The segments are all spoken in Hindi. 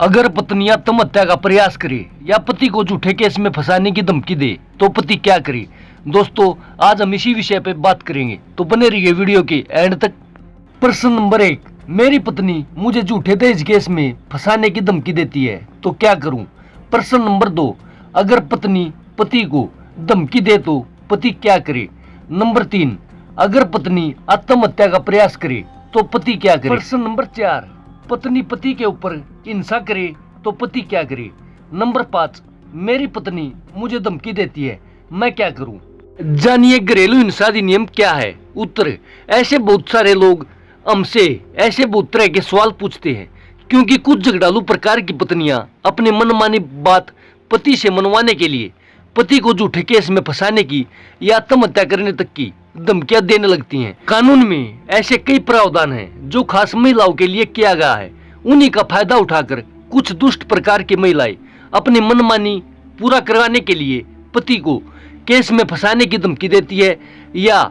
अगर पत्नी आत्महत्या का प्रयास करे या पति को झूठे केस में फंसाने की धमकी दे तो पति क्या करे। दोस्तों आज हम इसी विषय पे बात करेंगे, तो बने रहिए वीडियो के एंड तक। प्रश्न नंबर 1, मेरी पत्नी मुझे झूठे दहेज केस में फंसाने की धमकी देती है तो क्या करूं। प्रश्न नंबर 2, अगर पत्नी पति को धमकी दे तो पति क्या करे। नंबर 3, अगर पत्नी आत्महत्या का प्रयास करे तो पति क्या करे। प्रश्न नंबर 4, पत्नी पति के ऊपर हिंसा करे तो पति क्या करे। नंबर 5, मेरी पत्नी मुझे धमकी देती है, मैं क्या करूं। जानिए घरेलू हिंसा अधिनियम क्या है। उत्तर, ऐसे बहुत सारे लोग हमसे ऐसे बहुत तरह के सवाल पूछते हैं क्योंकि कुछ झगड़ालू प्रकार की पत्नियां अपने मनमानी बात पति से मनवाने के लिए पति को झूठे केस में फंसाने की या आत्महत्या करने तक की धमकियां देने लगती हैं। कानून में ऐसे कई प्रावधान हैं जो खास महिलाओं के लिए किया गया है। उन्हीं का फायदा उठाकर कुछ दुष्ट प्रकार की महिलाएं अपनी मनमानी पूरा करवाने के लिए पति को केस में फंसाने की धमकी देती है या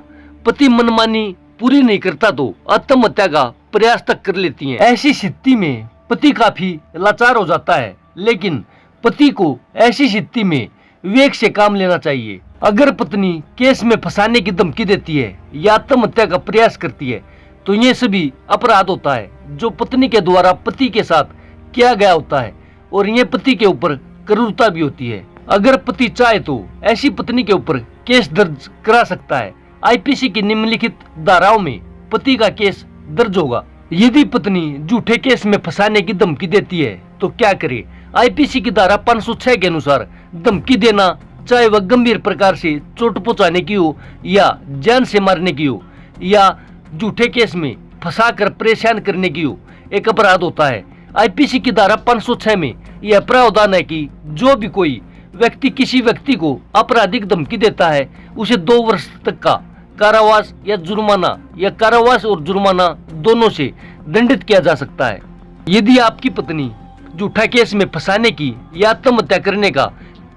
पति मनमानी पूरी नहीं करता तो आत्महत्या का प्रयास तक कर लेती हैं। ऐसी स्थिति में पति काफी लाचार हो जाता है, लेकिन पति को ऐसी स्थिति में विवेक से काम लेना चाहिए। अगर पत्नी केस में फंसाने की धमकी देती है या आत्महत्या का प्रयास करती है तो ये सभी अपराध होता है जो पत्नी के द्वारा पति के साथ किया गया होता है और ये पति के ऊपर क्रूरता भी होती है। अगर पति चाहे तो ऐसी पत्नी के ऊपर केस दर्ज करा सकता है। आईपीसी की निम्नलिखित धाराओं में पति का केस दर्ज होगा। यदि पत्नी झूठे केस में फंसाने की धमकी देती है तो क्या करे। आईपीसी की धारा 506 के अनुसार धमकी देना, चाहे वह गंभीर प्रकार से चोट पहुंचाने की हो या जान से मारने की हो या झूठे केस में फंसाकर परेशान करने की हो, एक अपराध होता है। आईपीसी की धारा 506 में यह प्रावधान है कि जो भी कोई व्यक्ति किसी व्यक्ति को आपराधिक धमकी देता है उसे 2 वर्ष तक का कारावास या जुर्माना या कारावास और जुर्माना दोनों से दंडित किया जा सकता है। यदि आपकी पत्नी झूठा केस में फंसाने की या आत्महत्या करने का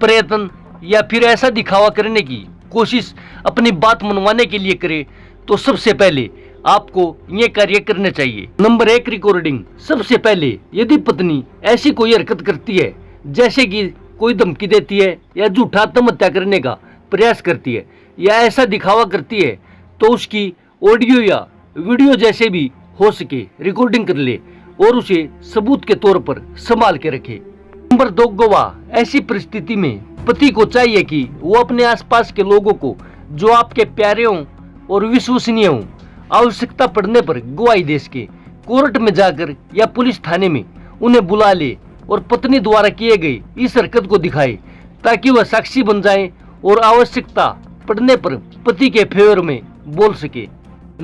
प्रयत्न या फिर ऐसा दिखावा करने की कोशिश अपनी बात मनवाने के लिए करे तो सबसे पहले आपको ये कार्य करने चाहिए। Number 1, recording. सबसे पहले यदि पत्नी ऐसी कोई हरकत करती है जैसे कि कोई धमकी देती है या झूठा आत्महत्या करने का प्रयास करती है या ऐसा दिखावा करती है तो उसकी ऑडियो या वीडियो जैसे भी हो सके रिकॉर्डिंग कर ले और उसे सबूत के तौर पर संभाल के रखे। नंबर 2, गवाह। ऐसी परिस्थिति में पति को चाहिए कि वो अपने आसपास के लोगों को जो आपके प्यारे हों और विश्वसनीय हों, आवश्यकता पड़ने पर गवाही दे सके। कोर्ट में जाकर या पुलिस थाने में उन्हें बुला ले और पत्नी द्वारा किए गए इस हरकत को दिखाए ताकि वह साक्षी बन जाए और आवश्यकता पड़ने पर पति के फेवर में बोल सके।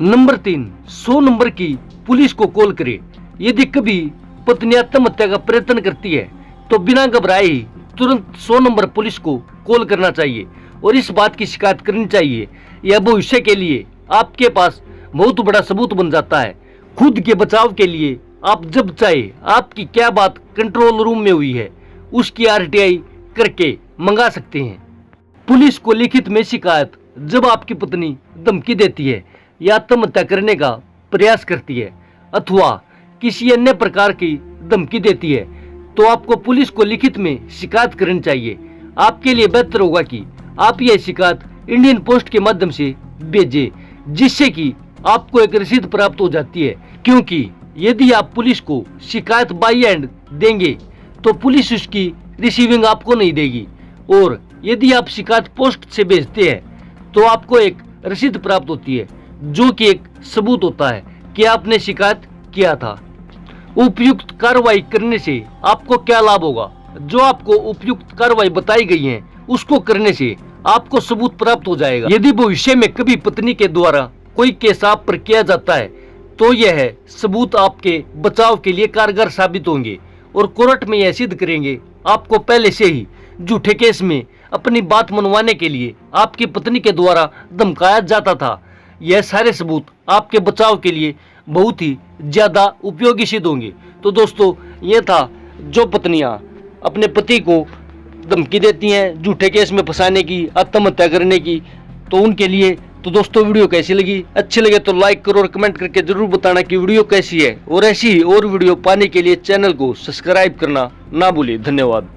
नंबर 3, 100 नंबर की पुलिस को कॉल करे। यदि कभी पत्नी आत्महत्या का प्रयत्न करती है तो बिना घबराए ही तुरंत 100 नंबर पुलिस को कॉल करना चाहिए और इस बात की शिकायत करनी चाहिए। यह भविष्य के लिए आपके पास बहुत बड़ा सबूत बन जाता है। खुद के बचाव के लिए आप जब चाहे आपकी क्या बात कंट्रोल रूम में हुई है उसकी आरटीआई करके मंगा सकते हैं। पुलिस को लिखित में शिकायत जब आपकी पत्नी धमकी देती है या आत्महत्या करने का प्रयास करती है अथवा किसी अन्य प्रकार की धमकी देती है तो आपको पुलिस को लिखित में शिकायत करनी चाहिए। आपके लिए बेहतर होगा कि आप यह शिकायत इंडियन पोस्ट के माध्यम से भेजें जिससे कि आपको एक रसीद प्राप्त हो जाती है, क्योंकि यदि आप पुलिस को शिकायत बाई हैंड देंगे तो पुलिस उसकी रिसीविंग आपको नहीं देगी और यदि आप शिकायत पोस्ट से भेजते हैं तो आपको एक रसीद प्राप्त होती है जो कि एक सबूत होता है कि आपने शिकायत किया था। उपयुक्त कार्रवाई करने से आपको क्या लाभ होगा। जो आपको उपयुक्त कार्रवाई बताई गई है उसको करने से आपको सबूत प्राप्त हो जाएगा। यदि भविष्य में कभी पत्नी के द्वारा कोई केस आप पर किया जाता है तो यह सबूत आपके बचाव के लिए कारगर साबित होंगे और कोर्ट में यह सिद्ध करेंगे आपको पहले से ही झूठे केस में अपनी बात मनवाने के लिए आपकी पत्नी के द्वारा धमकाया जाता था। यह सारे सबूत आपके बचाव के लिए बहुत ही ज्यादा उपयोगी सिद्ध होंगे। तो दोस्तों यह था जो पत्नियां अपने पति को धमकी देती हैं झूठे केस में फंसाने की, आत्महत्या करने की, तो उनके लिए तो दोस्तों वीडियो कैसी लगी, अच्छी लगे तो लाइक करो और कमेंट करके जरूर बताना कि वीडियो कैसी है, और ऐसी ही और वीडियो पाने के लिए चैनल को सब्सक्राइब करना ना भूलिए। धन्यवाद।